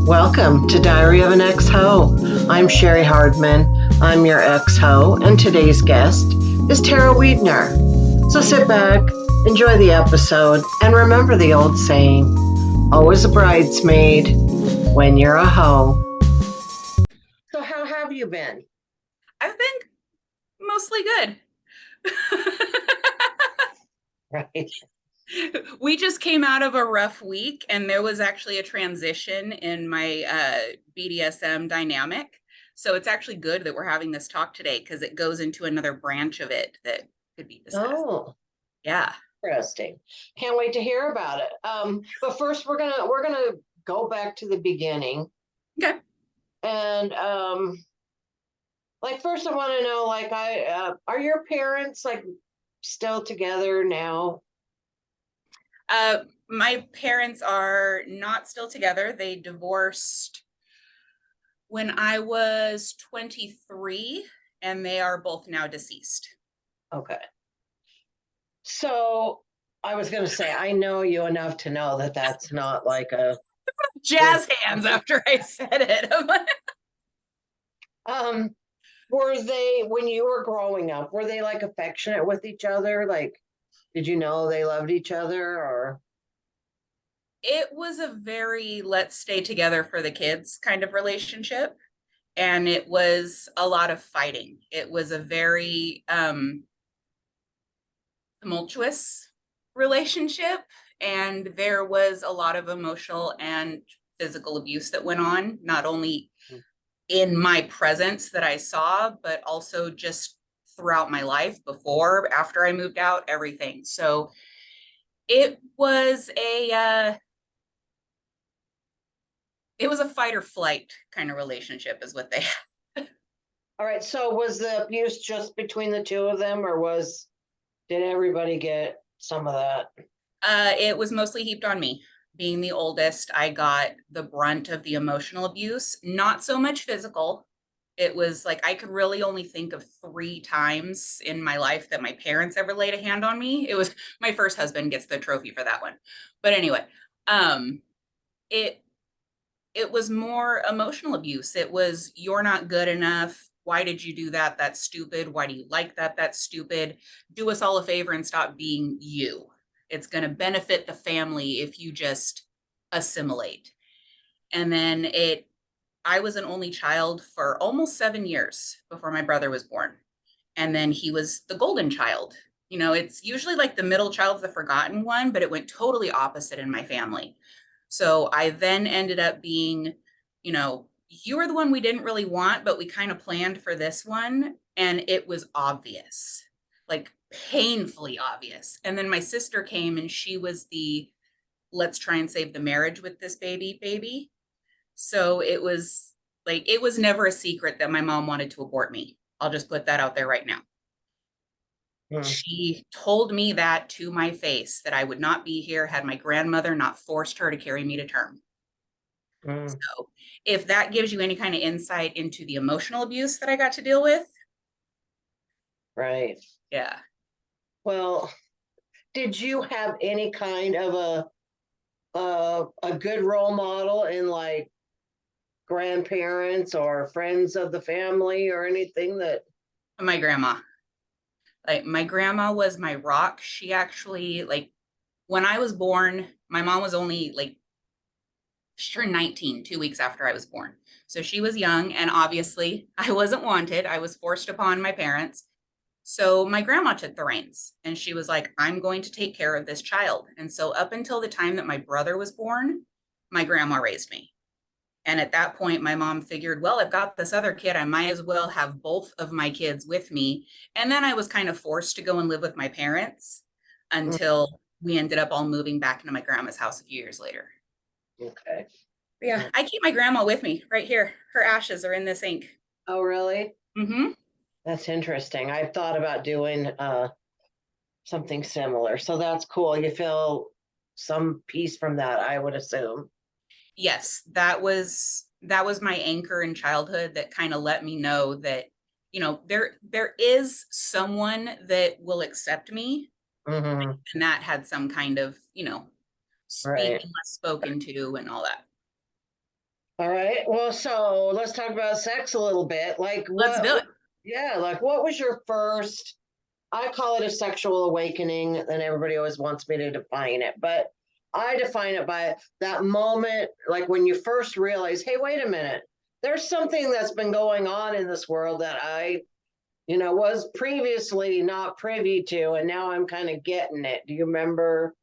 Welcome to Diary of an Ex-Ho. I'm Cheri Hardman. I'm your ex-ho, and today's guest is Tara Weidner. So sit back, enjoy the episode, and remember the old saying, always a bridesmaid when you're a hoe. So how have you been? I've been mostly good. Right. We just came out of a rough week, and there was actually a transition in my BDSM dynamic. So it's actually good that we're having this talk today because it goes into another branch of it that could be discussed. Oh, yeah. Interesting. Can't wait to hear about it. But first we're gonna go back to the beginning. Okay. And like first I want to know, like, are your parents like still together now? My parents are not still together. They divorced when I was 23, and they are both now deceased. Okay. So I was going to say, I know you enough to know that that's not like a Jazz hands after I said it. um were they, when you were growing up, were they like affectionate with each other? Like, did you know they loved each other? Or It was a very let's stay together for the kids kind of relationship. And it was a lot of fighting. It was a very tumultuous relationship. And there was a lot of emotional and physical abuse that went on, not only in my presence that I saw, but also just throughout my life before, after I moved out, everything. So it was a fight or flight kind of relationship is what they had. all right, so was the abuse just between the two of them, or did everybody get some of that? It was mostly heaped on me. Being the oldest, I got the brunt of the emotional abuse, not so much physical. It was like I could really only think of 3 times in my life that my parents ever laid a hand on me. It was my first husband gets the trophy for that one. But anyway, it it was more emotional abuse. It was, you're not good enough. Why did you do that? That's stupid. Why do you like that? That's stupid. Do us all a favor and stop being you. It's going to benefit the family if you just assimilate. And then I was an only child for almost 7 years before my brother was born. And then he was the golden child. It's usually like the middle child's the forgotten one, but it went totally opposite in my family. So I then ended up being, you were the one we didn't really want, but we kind of planned for this one. And it was obvious, like painfully obvious. And then my sister came and she was the let's try and save the marriage with this baby. So it was never a secret that my mom wanted to abort me. I'll just put that out there right now. She told me that to my face, that I would not be here had my grandmother not forced her to carry me to term. So if that gives you any kind of insight into the emotional abuse that I got to deal with. Right. Yeah. Well, did you have any kind of a good role model in like grandparents or friends of the family or anything that? My grandma. Like my grandma was my rock. She actually, like, when I was born, my mom was only like, she turned 19 2 weeks after I was born. So she was young, and obviously I wasn't wanted. I was forced upon my parents. So my grandma took the reins and she was like, I'm going to take care of this child. And so up until the time that my brother was born, my grandma raised me. And at that point, my mom figured, well, I've got this other kid. I might as well have both of my kids with me. And then I was kind of forced to go and live with my parents until we ended up all moving back into my grandma's house a few years later. Okay. Yeah, I keep my grandma with me right here. Her ashes are in this ink. Oh, really? Mm-hmm. That's interesting. I've thought about doing something similar. So that's cool. You feel some peace from that, I would assume. Yes, that was my anchor in childhood that kind of let me know that, there is someone that will accept me. Mm-hmm. And that had some kind of, Right. speak unless spoken to and all that. All right. Well, so let's talk about sex a little bit. Like Let's do it. yeah, like what was your first, I call it a sexual awakening, and everybody always wants me to define it, but I define it by that moment, like when you first realize, hey, wait a minute, there's something that's been going on in this world that I, was previously not privy to, and now I'm kind of getting it. Do you remember?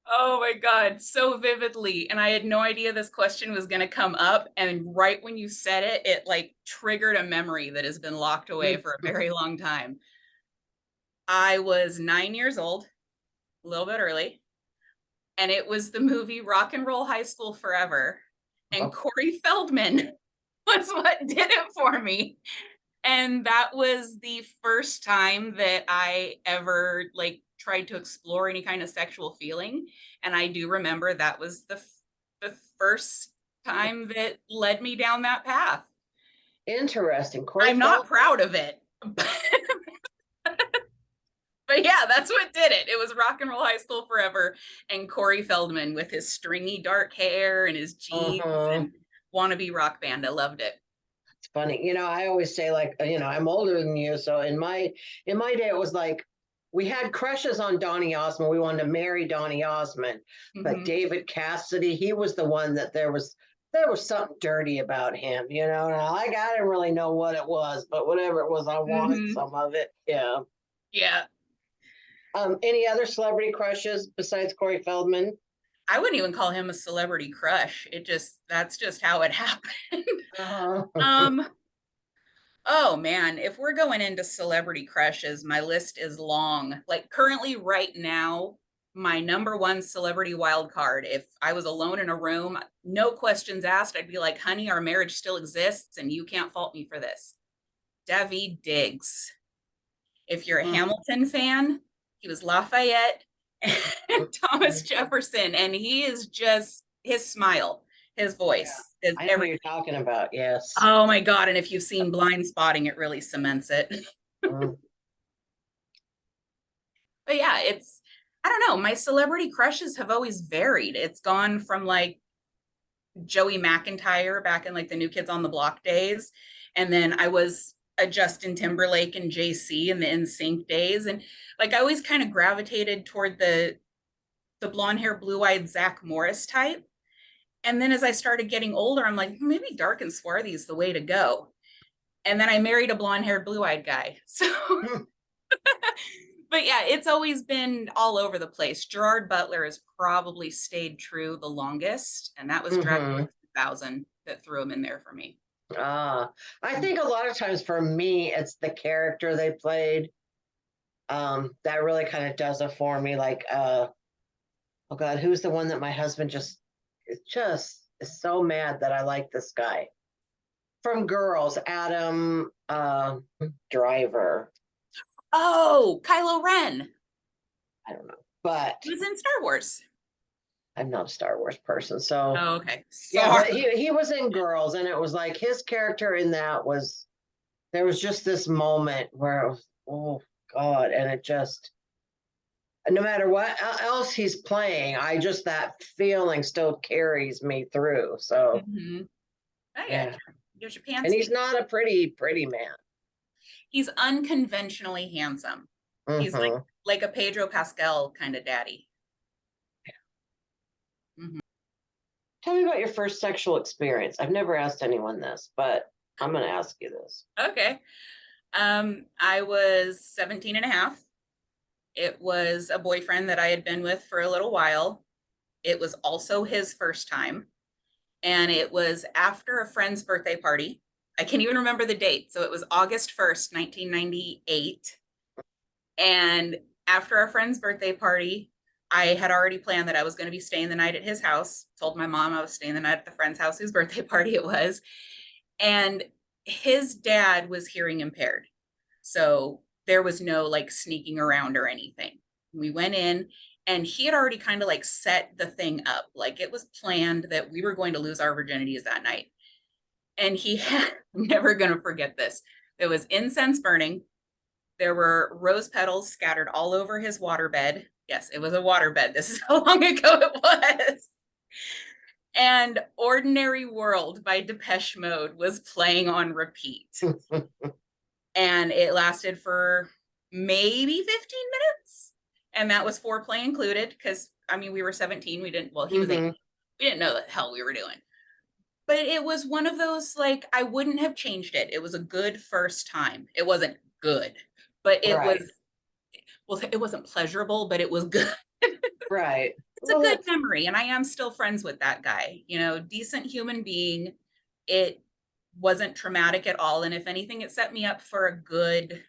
Oh my God, so vividly. And I had no idea this question was going to come up. And right when you said it, it like triggered a memory that has been locked away for a very long time. I was 9 years old, a little bit early, and it was the movie Rock and Roll High School Forever. And Oh, Corey Feldman was what did it for me. And that was the first time that I ever like tried to explore any kind of sexual feeling. And I do remember that was the first time that led me down that path. interesting. Corey I'm not Feldman. proud of it. But yeah, that's what did it. It was Rock and Roll High School Forever and Corey Feldman with his stringy dark hair and his jeans Uh-huh. and wannabe rock band. I loved it. It's funny. I always say like, I'm older than you, so in my day it was like we had crushes on Donny Osmond. We wanted to marry Donny Osmond, but Mm-hmm. David Cassidy, he was the one that there was something dirty about him, and I didn't really know what it was, but whatever it was, I wanted Mm-hmm. some of it. Yeah. Yeah. Any other celebrity crushes besides Corey Feldman? I wouldn't even call him a celebrity crush. That's just how it happened. Uh-huh. um, oh man, if we're going into celebrity crushes, my list is long. Like currently right now, my number one celebrity wild card, if I was alone in a room, no questions asked, I'd be like, honey, our marriage still exists and you can't fault me for this. Daveed Diggs. If you're a Hamilton fan, he was Lafayette and Thomas Jefferson, and he is just his smile, his Yeah, voice, his I know who everything. you're talking about. Yes. Oh my God. And if you've seen Blind Spotting, it really cements it. Mm. But yeah, I don't know, my celebrity crushes have always varied. It's gone from like Joey McIntyre back in like the New Kids on the Block days. And then I was a Justin Timberlake and JC in the NSYNC days. And like I always kind of gravitated toward the blonde hair, blue eyed Zach Morris type. And then as I started getting older, I'm like, maybe dark and swarthy is the way to go. And then I married a blonde haired, blue eyed guy. So, but yeah, it's always been all over the place. Gerard Butler has probably stayed true the longest. And that was Dracula Hmm. 2000 that threw him in there for me. I think a lot of times for me, it's the character they played. That really kind of does it for me. Like, oh God, who's the one that my husband just is so mad that I like this guy from Girls, Adam Driver. Oh, Kylo Ren. I don't know, but He was in Star Wars. I'm not a Star Wars person, so Oh, okay. yeah. Sorry. But he was in Girls, and it was like his character in that was there was just this moment where it was, oh God, and it just no matter what else he's playing, I just that feeling still carries me through. So Mm-hmm. I got yeah, you. Gives you and pants. he's not a pretty man. He's unconventionally handsome. He's Hmm. like a Pedro Pascal kind of daddy. Mm-hmm. Tell me about your first sexual experience. I've never asked anyone this, but I'm going to ask you this. Okay. I was 17 and a half. It was a boyfriend that I had been with for a little while. It was also his first time. And it was after a friend's birthday party. I can't even remember the date. So it was August 1st, 1998. And after our friend's birthday party, I had already planned that I was going to be staying the night at his house. Told my mom I was staying the night at the friend's house whose birthday party it was. And his dad was hearing impaired. So there was no like sneaking around or anything. We went in and he had already kind of like set the thing up. Like it was planned that we were going to lose our virginities that night. And he had, I'm never going to forget this. There was incense burning. There were rose petals scattered all over his waterbed. Yes, it was a waterbed. This is how long ago it was. And Ordinary World by Depeche Mode was playing on repeat. And it lasted for maybe 15 minutes. And that was foreplay included because, I mean, we were 17. We didn't, well, he was 18. Mm-hmm. We didn't know what the hell we were doing. But it was one of those, like, I wouldn't have changed it. It was a good first time. It wasn't good, but it was, Right. well, it wasn't pleasurable, but it was good. Right. It's a Well, good that's memory. And I am still friends with that guy, you know, decent human being. It wasn't traumatic at all. And if anything, it set me up for a good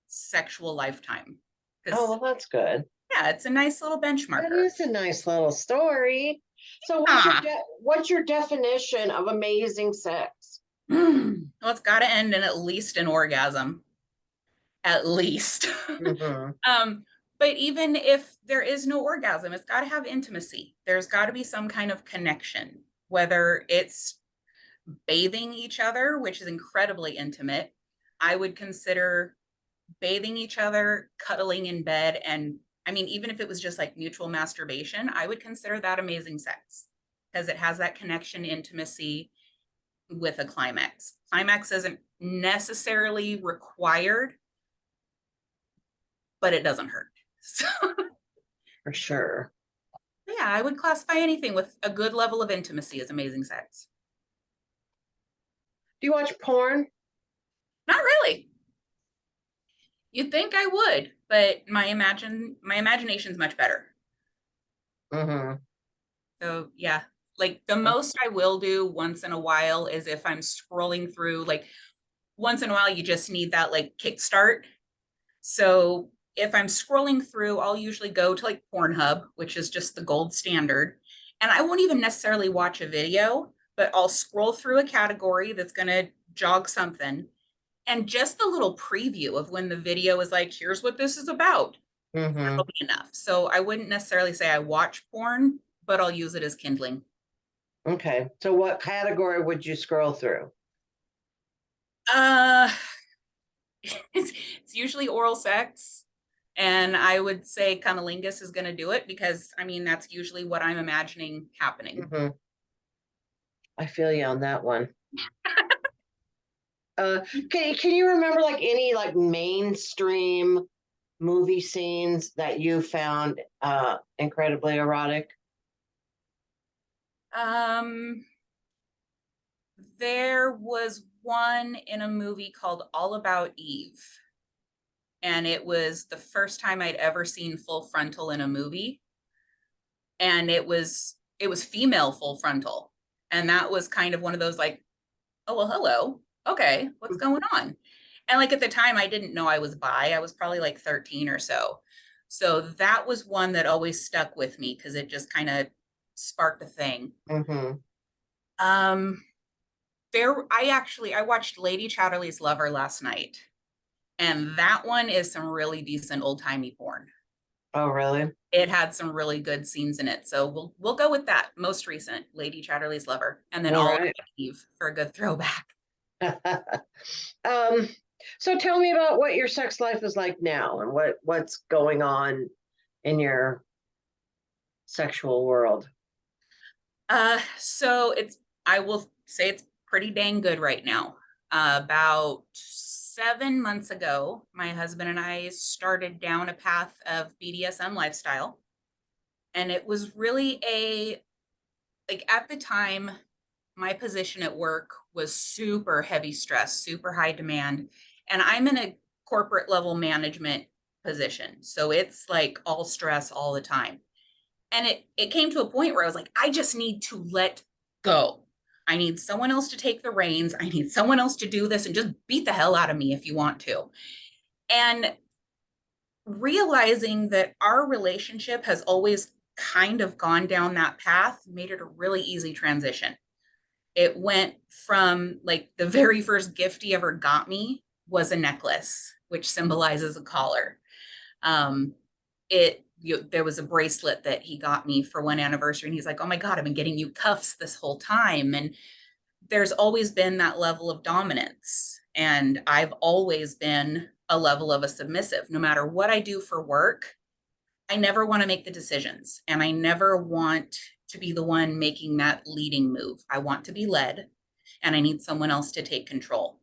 sexual lifetime. oh, Because, well, that's good. yeah, it's a nice little That benchmarker. is a nice little story. So, Ah. what's your definition of amazing sex? Well, it's got to end in at least an orgasm. At least. Mm-hmm. um, but even if there is no orgasm, it's got to have intimacy. There's got to be some kind of connection, whether it's bathing each other, which is incredibly intimate. I would consider bathing each other, cuddling in bed, and I mean, even if it was just like mutual masturbation, I would consider that amazing sex because it has that connection, intimacy with a climax. Climax isn't necessarily required, but it doesn't hurt. So, For sure. yeah, I would classify anything with a good level of intimacy as amazing sex. Do you watch porn? Not really. You'd think I would, but my imagination's much better. Mm-hmm. So yeah, like the most I will do once in a while is if I'm scrolling through, like once in a while you just need that like kickstart. So if I'm scrolling through, I'll usually go to like Pornhub, which is just the gold standard. And I won't even necessarily watch a video, but I'll scroll through a category that's going to jog something. And just the little preview of when the video is like, here's what this is about, Mm-hmm. that'll be enough. So I wouldn't necessarily say I watch porn, but I'll use it as kindling. Okay. So, what category would you scroll through? Uh, it's usually oral sex. And I would say cunnilingus is going to do it because, I mean, that's usually what I'm imagining happening. Mm-hmm. I feel you on that one. Can you remember like any like mainstream movie scenes that you found incredibly erotic? Um, there was one in a movie called All About Eve, and it was the first time I'd ever seen full frontal in a movie, and it was female full frontal, and that was kind of one of those like, oh well, hello, okay, what's going on? And like at the time, I didn't know I was bi. I was probably like 13 or so. So that was one that always stuck with me because it just kind of sparked a thing. Mm-hmm. Um, I watched Lady Chatterley's Lover last night, and that one is some really decent old timey porn. Oh, really? It had some really good scenes in it, so we'll go with that. Most recent, Lady Chatterley's Lover, and then All All right. About Eve for a good throwback. um, so tell me about what your sex life is like now and what's going on in your sexual world. So I will say it's pretty dang good right now. About 7 months ago, my husband and I started down a path of BDSM lifestyle. And it was really like at the time, my position at work was super heavy stress, super high demand. And I'm in a corporate level management position. So it's like all stress all the time. And it came to a point where I was like, I just need to let go. I need someone else to take the reins. I need someone else to do this and just beat the hell out of me if you want to. And realizing that our relationship has always kind of gone down that path made it a really easy transition. It went from like the very first gift he ever got me was a necklace, which symbolizes a collar. Um, there was a bracelet that he got me for one anniversary, and he's like, "Oh my God, I've been getting you cuffs this whole time." And there's always been that level of dominance, and I've always been a level of a submissive. No matter what I do for work, I never want to make the decisions, and I never want to be the one making that leading move. I want to be led, and I need someone else to take control.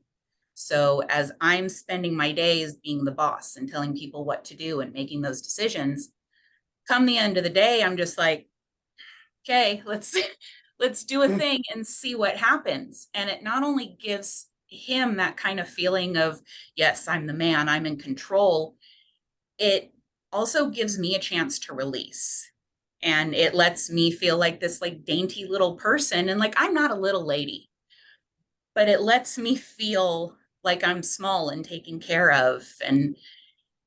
So as I'm spending my days being the boss and telling people what to do and making those decisions, come the end of the day, I'm just like, okay, let's do a thing and see what happens. And it not only gives him that kind of feeling of, yes, I'm the man, I'm in control, it also gives me a chance to release. And it lets me feel like this like dainty little person. And like I'm not a little lady, but it lets me feel like I'm small and taken care of. And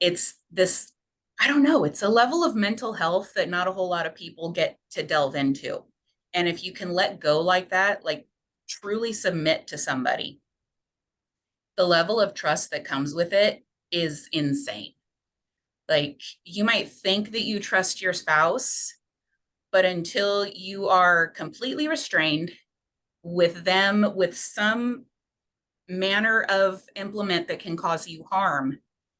it's this, I don't know, it's a level of mental health that not a whole lot of people get to delve into. And if you can let go like that, like truly submit to somebody, the level of trust that comes with it is insane. Like you might think that you trust your spouse, but until you are completely restrained with them with some manner of implement that can cause you harm,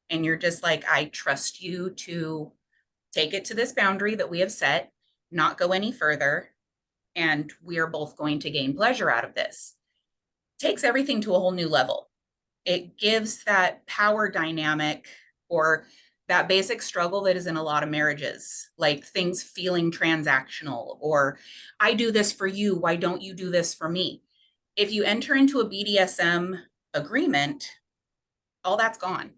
and you're just like, I trust you to take it to this boundary that we have set, not go any further, and we are both going to gain pleasure out of this. Takes everything to a whole new level. It gives that power dynamic or that basic struggle that is in a lot of marriages, like things feeling transactional, or I do this for you, why don't you do this for me? If you enter into a BDSM agreement, all that's gone.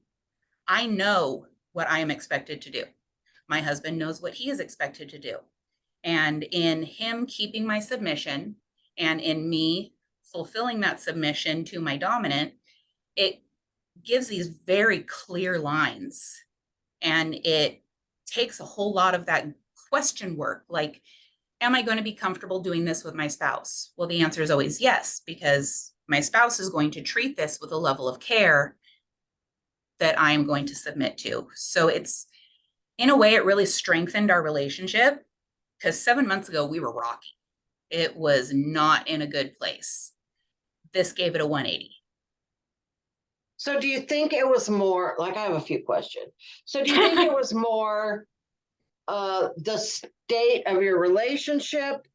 I know what I am expected to do. My husband knows what he is expected to do. And in him keeping my submission and in me fulfilling that submission to my dominant, it gives these very clear lines, and it takes a whole lot of that question work. Like, am I going to be comfortable doing this with my spouse? Well, the answer is always yes, because my spouse is going to treat this with a level of care that I am going to submit to. So it's, in a way, it really strengthened our relationship because 7 months ago we were rocky. It was not in a good place. This gave it a 180. So do you think it was more, like, I have a few questions. So do you think it was more the state of your relationship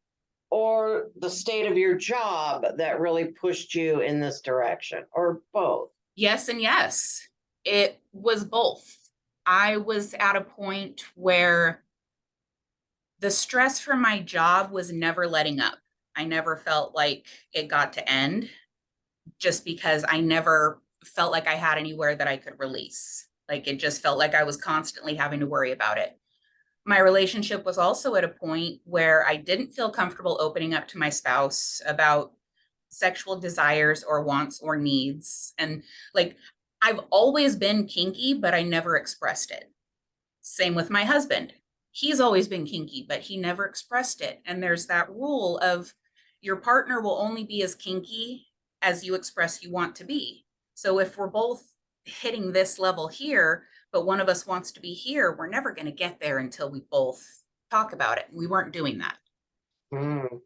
or the state of your job that really pushed you in this direction, or both? Yes and yes. It was both. I was at a point where the stress from my job was never letting up. I never felt like it got to end just because I never felt like I had anywhere that I could release. Like it just felt like I was constantly having to worry about it. My relationship was also at a point where I didn't feel comfortable opening up to my spouse about sexual desires or wants or needs. And like, I've always been kinky, but I never expressed it. Same with my husband. He's always been kinky, but he never expressed it. And there's that rule of your partner will only be as kinky as you express you want to be. So if we're both hitting this level here, but one of us wants to be here, we're never going to get there until we both talk about it. We weren't doing that. Mm.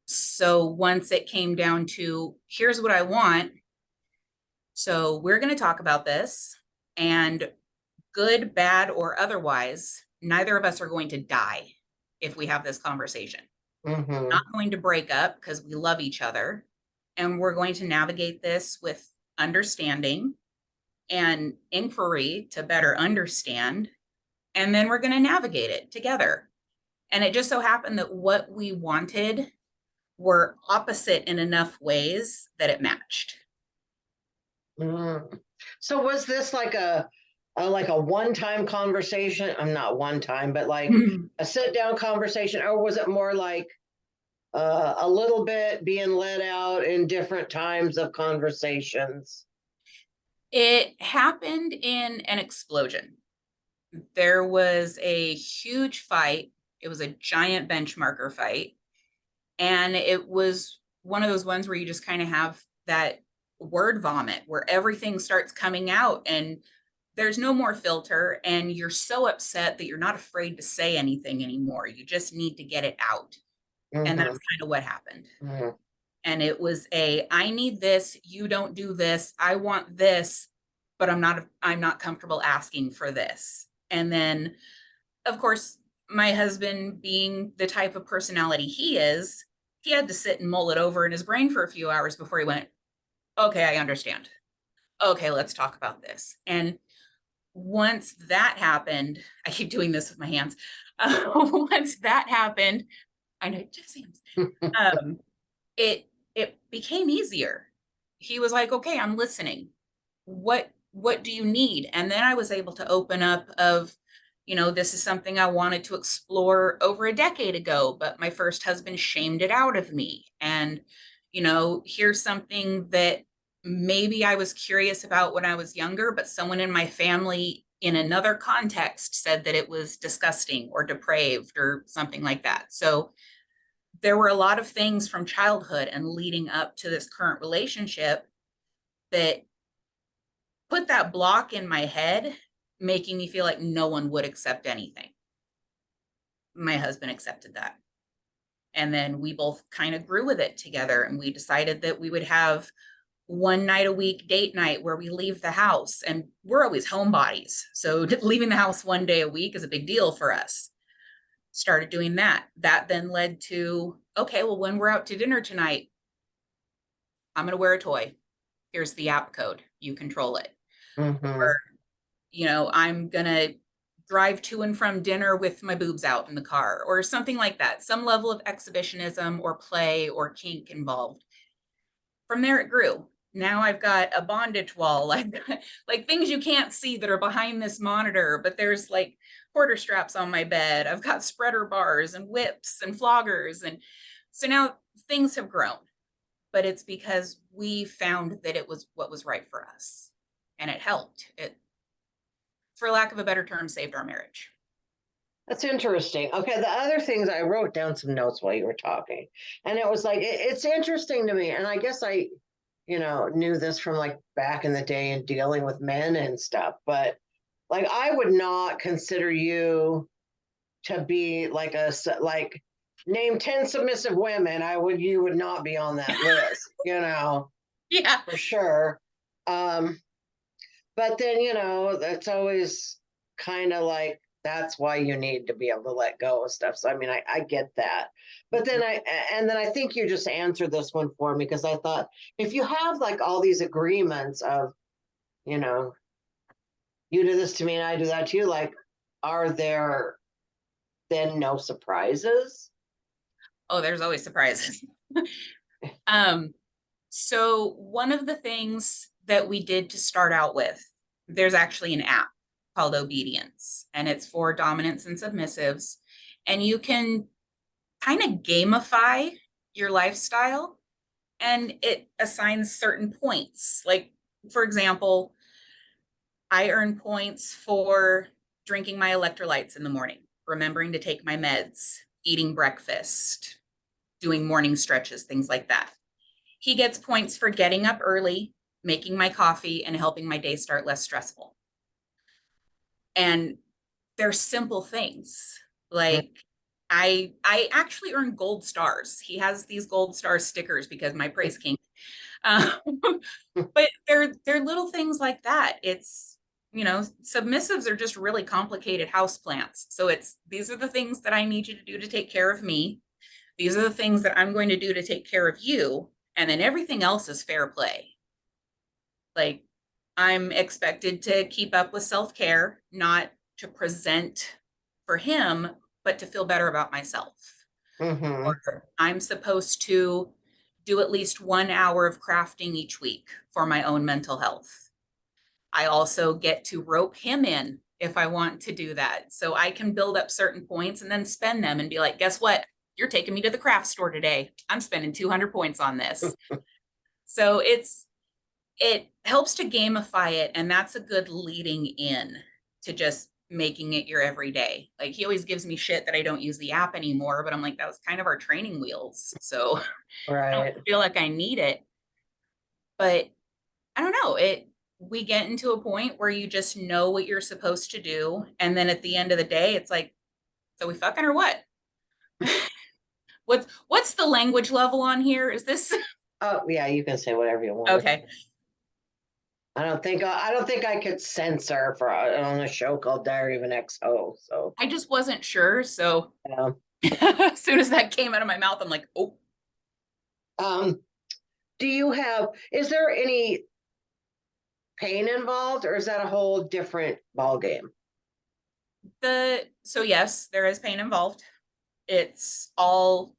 So once it came down to, here's what I want. So we're going to talk about this, and good, bad, or otherwise, neither of us are going to die if we have this conversation. Mm-hmm. Not going to break up because we love each other. And we're going to navigate this with understanding and inquiry to better understand. And then we're going to navigate it together. And it just so happened that what we wanted were opposite in enough ways that it matched. Mm. So was this like a one-time conversation? I'm not one time, but like a sit-down conversation, or was it more like a little bit being let out in different times of conversations? It happened in an explosion. There was a huge fight. It was a giant benchmarker fight. And it was one of those ones where you just kind of have that word vomit where everything starts coming out and there's no more filter. And you're so upset that you're not afraid to say anything anymore. You just need to get it out. And that's Mm-hmm. kind of what happened. Mm-hmm. And it was a, I need this, you don't do this, I want this, but I'm not comfortable asking for this. And then of course, my husband being the type of personality he is, he had to sit and mull it over in his brain for a few hours before he went, okay, I understand. Okay, let's talk about this. And once that happened, I keep doing this with my hands. Once that happened, I know just hands. Um, it became easier. He was like, okay, I'm listening. What do you need? And then I was able to open up of, this is something I wanted to explore over a decade ago, but my first husband shamed it out of me. And, here's something that maybe I was curious about when I was younger, but someone in my family in another context said that it was disgusting or depraved or something like that. So there were a lot of things from childhood and leading up to this current relationship that put that block in my head, making me feel like no one would accept anything. My husband accepted that. And then we both kind of grew with it together. And we decided that we would have one night a week date night where we leave the house. And we're always homebodies. So leaving the house one day a week is a big deal for us. Started doing that. That then led to, okay, well, when we're out to dinner tonight, I'm going to wear a toy. Here's the app code. You control it. Mm-hmm. Or, I'm going to drive to and from dinner with my boobs out in the car or something like that. Some level of exhibitionism or play or kink involved. From there, it grew. Now I've got a bondage wall, like things you can't see that are behind this monitor, but there's like quarter straps on my bed. I've got spreader bars and whips and floggers. And so now things have grown, but it's because we found that it was what was right for us. And it helped. It, for lack of a better term, saved our marriage. That's interesting. Okay, the other things I wrote down some notes while you were talking, and it was like it's interesting to me, and I guess I, knew this from like back in the day and dealing with men and stuff, but like I would not consider you to be like name 10 submissive women. You would not be on that list, Yeah. for sure. Um, but then, that's always kind of like that's why you need to be able to let go of stuff. So I mean, I get that. But then I think you just answered this one for me because I thought if you have like all these agreements of, you know, you do this to me and I do that to you, like, are there then no surprises? Oh, there's always surprises. um, so one of the things that we did to start out with, there's actually an app called Obedience, and it's for dominants and submissives. And you can kind of gamify your lifestyle and it assigns certain points. Like, for example, I earn points for drinking my electrolytes in the morning, remembering to take my meds, eating breakfast, doing morning stretches, things like that. He gets points for getting up early, making my coffee, and helping my day start less stressful. And they're simple things. Like I actually earn gold stars. He has these gold star stickers because my praise king. Um, but they're little things like that. It's submissives are just really complicated house plants. So it's these are the things that I need you to do to take care of me. These are the things that I'm going to do to take care of you. And then everything else is fair play. Like I'm expected to keep up with self-care, not to present for him, but to feel better about myself. Mm-hmm. Or I'm supposed to do at least 1 hour of crafting each week for my own mental health. I also get to rope him in if I want to do that. So I can build up certain points and then spend them and be like, guess what? You're taking me to the craft store today. I'm spending 200 points on this. So it helps to gamify it. And that's a good leading in to just making it your everyday. Like he always gives me shit that I don't use the app anymore, but I'm like, that was kind of our training wheels. So I don't Right. feel like I need it. But I don't know. We get into a point where you just know what you're supposed to do. And then at the end of the day, it's like, so we fucking or what? What's the language level on here? Is this Oh, yeah, you can say whatever you want. okay? I don't think I could censor for on a show called Diary of an Ex-Ho. So I just wasn't sure. So yeah. as soon as that came out of my mouth, I'm like, oh, Um, do you have? Is there any pain involved, or is that a whole different ball game? so yes, there is pain involved. It's all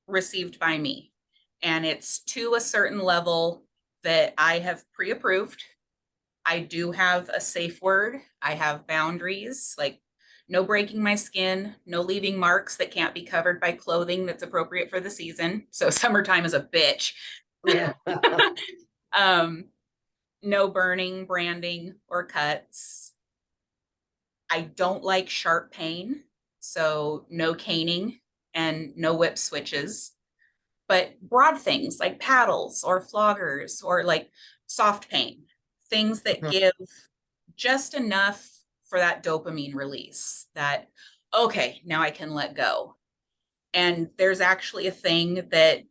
received by me. And it's to a certain level that I have pre-approved. I do have a safe word. I have boundaries, like no breaking my skin, no leaving marks that can't be covered by clothing that's appropriate for the season. So summertime is a bitch. Yeah. um, no burning, branding, or cuts. I don't like sharp pain, so no caning and no whip switches. But broad things like paddles or floggers or like soft pain, things that give just enough for that dopamine release that, okay, now I can let go. And there's actually a thing that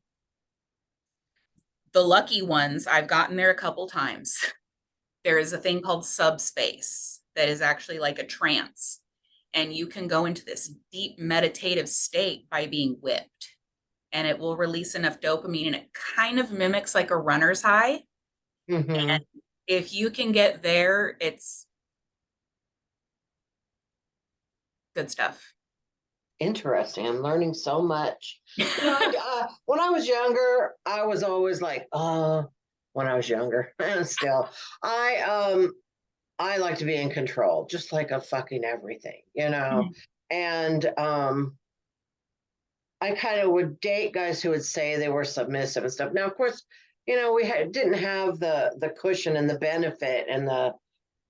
the lucky ones, I've gotten there a couple times. There is a thing called subspace that is actually like a trance. And you can go into this deep meditative state by being whipped. And it will release enough dopamine and it kind of mimics like a runner's high. Mm-hmm. And if you can get there, it's good stuff. Interesting. I'm learning so much. When I was younger, I was always like, when I was younger, still, I like to be in control, just like a fucking everything, you know. And I kind of would date guys who would say they were submissive and stuff. Now, of course, didn't have the cushion and the benefit and the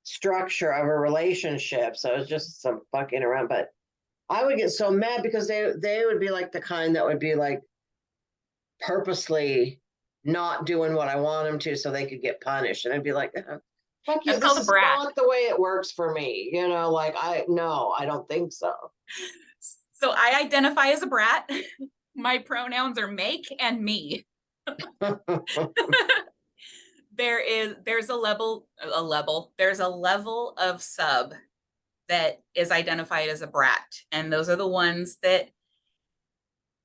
structure of a relationship, so it was just some fucking around. But I would get so mad because they would be like the kind that would be like purposely not doing what I want them to so they could get punished. And I'd be like, fuck you, That's this called a is brat. not the way it works for me. Like no, I don't think so. So I identify as a brat. My pronouns are make and me. There's there's a level of sub that is identified as a brat. And those are the ones that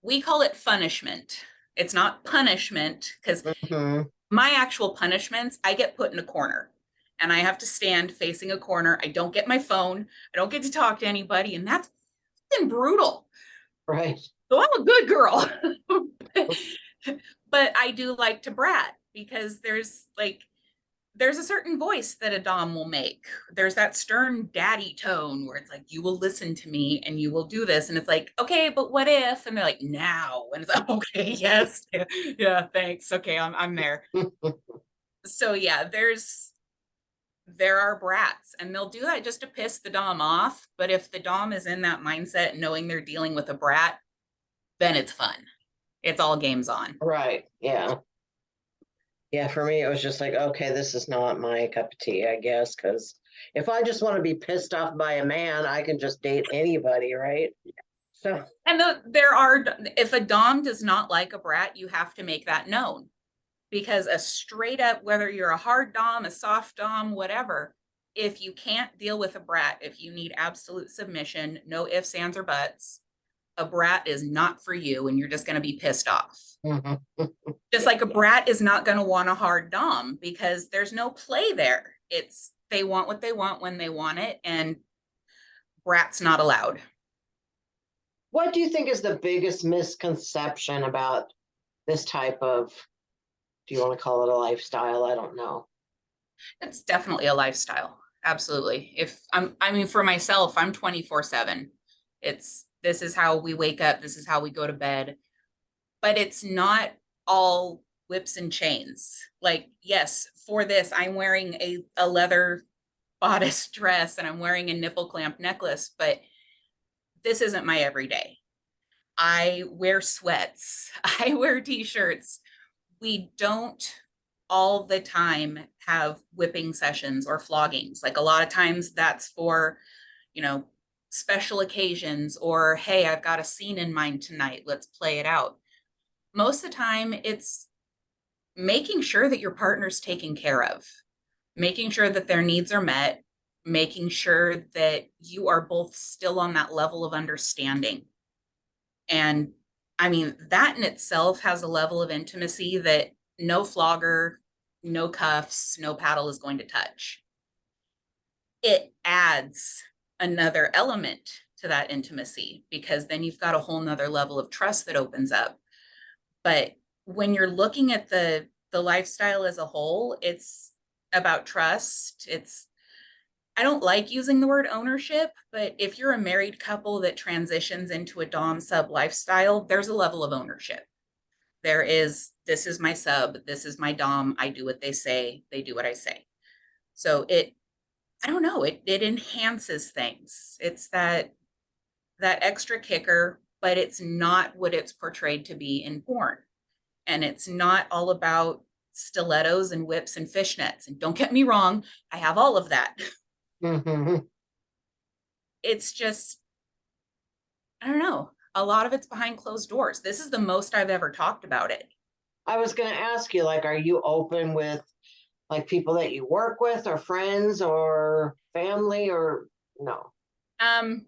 we call it punishment. It's not punishment because Mhm. my actual punishments, I get put in a corner and I have to stand facing a corner. I don't get my phone. I don't get to talk to anybody. And that's been brutal. Right. So I'm a good girl. But I do like to brat because there's a certain voice that a dom will make. There's that stern daddy tone where it's like, you will listen to me and you will do this. And it's like, okay, but what if? And they're like, now. And it's like, okay, yes. Yeah, yeah, thanks. Okay, I'm there. So yeah, there are brats and they'll do that just to piss the dom off. But if the dom is in that mindset, knowing they're dealing with a brat, then it's fun. It's all games on. Right. Yeah. Yeah, for me, it was just like, okay, this is not my cup of tea, I guess, because if I just want to be pissed off by a man, I can just date anybody, right? So, And there are, if a dom does not like a brat, you have to make that known because a straight up, whether you're a hard dom, a soft dom, whatever, if you can't deal with a brat, if you need absolute submission, no ifs, ands, or buts, a brat is not for you and you're just going to be pissed off. mhm. Just like a brat is not going to want a hard dom because there's no play there. It's they want what they want when they want it, and brat's not allowed. What do you think is the biggest misconception about this type of, do you want to call it a lifestyle? I don't know. It's definitely a lifestyle. Absolutely. I mean, for myself, I'm 24/7. This is how we wake up. This is how we go to bed. But it's not all whips and chains. Like, yes, for this, I'm wearing a leather bodice dress and I'm wearing a nipple clamp necklace, but this isn't my everyday. I wear sweats. I wear t-shirts. We don't all the time have whipping sessions or floggings. Like a lot of times that's for, you know, special occasions or, hey, I've got a scene in mind tonight. Let's play it out. Most of the time, it's making sure that your partner's taken care of. making sure that their needs are met, making sure that you are both still on that level of understanding. And I mean, that in itself has a level of intimacy that no flogger, no cuffs, no paddle is going to touch. It adds another element to that intimacy because then you've got a whole nother level of trust that opens up. But when you're looking at the lifestyle as a whole, it's about trust. It's I don't like using the word ownership, but if you're a married couple that transitions into a dom sub lifestyle, there's a level of ownership. There is, this is my sub, this is my dom, I do what they say, they do what I say. So I don't know, it enhances things. It's that extra kicker, but it's not what it's portrayed to be in porn. And it's not all about stilettos and whips and fishnets. And don't get me wrong, I have all of that. Mm-hmm. It's just, I don't know. A lot of it's behind closed doors. This is the most I've ever talked about it. I was going to ask you, like, are you open with like people that you work with or friends or family or no? Um,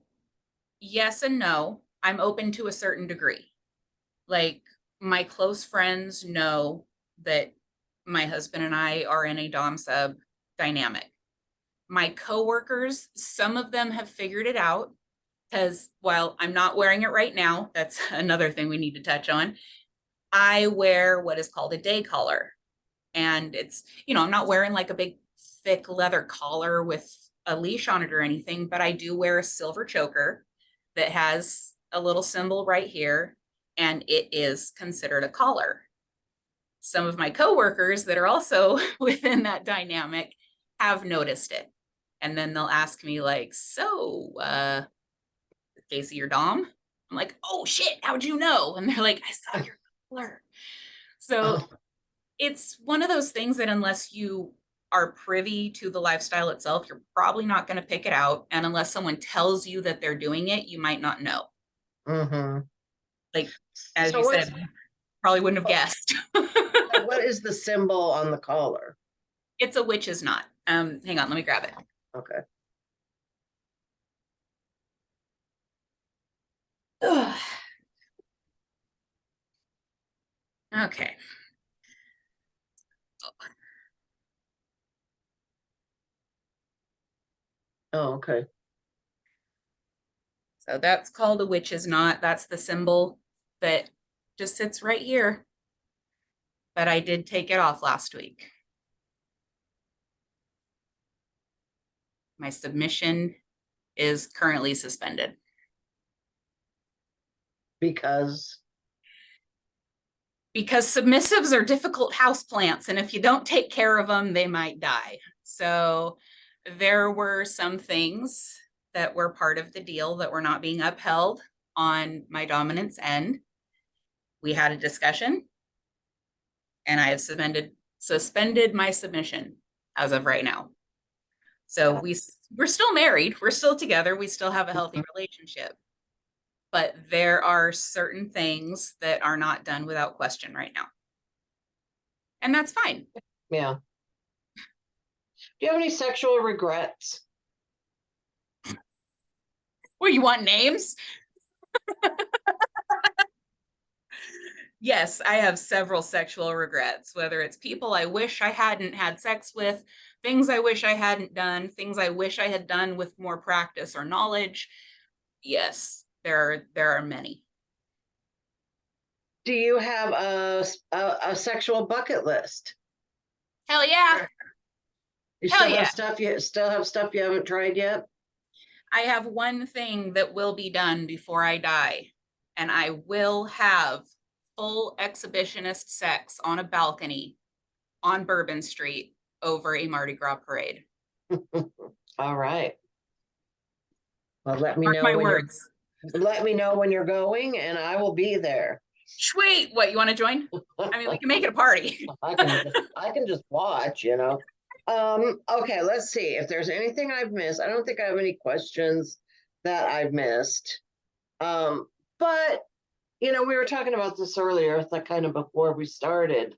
yes and no. I'm open to a certain degree. Like my close friends know that my husband and I are in a dom sub dynamic. My coworkers, some of them have figured it out because while I'm not wearing it right now, that's another thing we need to touch on. I wear what is called a day collar. And it's, I'm not wearing like a big thick leather collar with a leash on it or anything, but I do wear a silver choker that has a little symbol right here, and it is considered a collar. Some of my coworkers that are also within that dynamic have noticed it. And then they'll ask me, like, so, Casey, your Dom? I'm like, oh shit, how'd you know? And they're like, I saw your collar. So it's one of those things that unless you are privy to the lifestyle itself, you're probably not going to pick it out. And unless someone tells you that they're doing it, you might not know. Mm-hmm. Like, as So you said, probably wouldn't have guessed. what is the symbol on the collar? It's a witch's knot. Hang on, let me grab it. Okay. Ugh. Okay. Oh, okay. So that's called a witch's knot. That's the symbol that just sits right here. But I did take it off last week. My submission is currently suspended. Because Because submissives are difficult houseplants, and if you don't take care of them, they might die. So there were some things that were part of the deal that were not being upheld on my dominance end. We had a discussion, and I have suspended my submission as of right now. So we're still married, we're still together, we still have a healthy relationship, but there are certain things that are not done without question right now, and that's fine. yeah. Do you have any sexual regrets? Well, you want names? Yes, I have several sexual regrets, whether it's people I wish I hadn't had sex with, things I wish I hadn't done, things I wish I had done with more practice or knowledge. Yes, there are many. Do you have a sexual bucket list? Hell yeah. You Hell still yeah. have stuff you haven't tried yet? I have one thing that will be done before I die, and I will have full exhibitionist sex on a balcony on Bourbon Street over a Mardi Gras parade. All right. Well, let me Mark know my when words. you're going, and I will be there. Sweet. What, you want to join? I mean, we can make it a party. I can just watch, Okay, let's see if there's anything I've missed. I don't think I have any questions that I've missed. But we were talking about this earlier, like kind of before we started.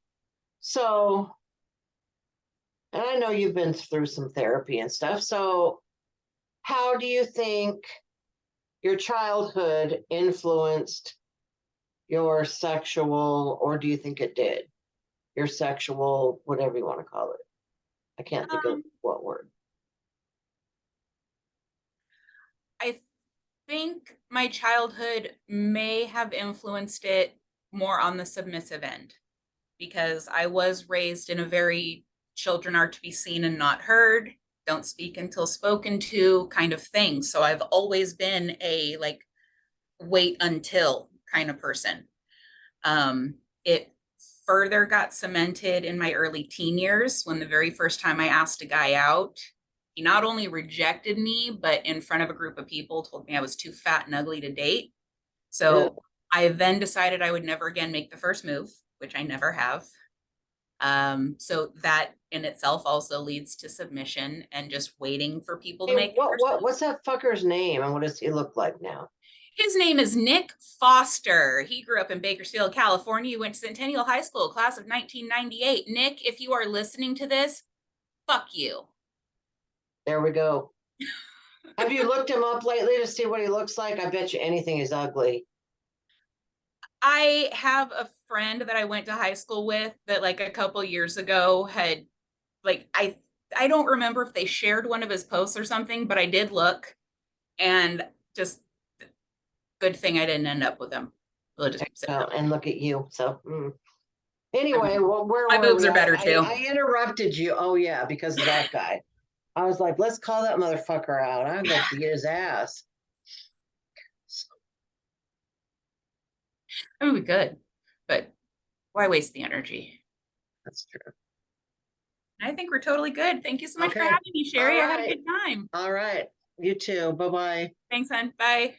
So and I know you've been through some therapy and stuff. So, how do you think your childhood influenced your sexual, or do you think it did? Your sexual, whatever you want to call it. I can't think of Um, what word. I think my childhood may have influenced it more on the submissive end because I was raised in a very children are to be seen and not heard, don't speak until spoken to kind of thing. So I've always been a like wait until kind of person. It further got cemented in my early teen years when the very first time I asked a guy out, he not only rejected me, but in front of a group of people told me I was too fat and ugly to date. Ew. So I then decided I would never again make the first move, which I never have. So that in itself also leads to submission and just waiting for people to Hey, make the first what's moves. that fucker's name, and what does he look like now? His name is Nick Foster. He grew up in Bakersfield, California. He went to Centennial High School, class of 1998. Nick, if you are listening to this, fuck you. There we go. Have you looked him up lately to see what he looks like? I bet you anything is ugly. I have a friend that I went to high school with that like a couple years ago had like I don't remember if they shared one of his posts or something, but I did look and just good thing I didn't end up with him. We'll just say that. And look at you. So, anyway, well, where My were boobs we? are better too. I interrupted you. Oh, yeah, because of that guy. I was like, let's call that motherfucker out. I'm going to beat his ass. I mean, we could, but why waste the energy? That's true. I think we're totally good. Thank you so much for Okay. having me, All Cheri. I had a right. good time. All right. You too. Bye bye. Thanks, hon. Bye.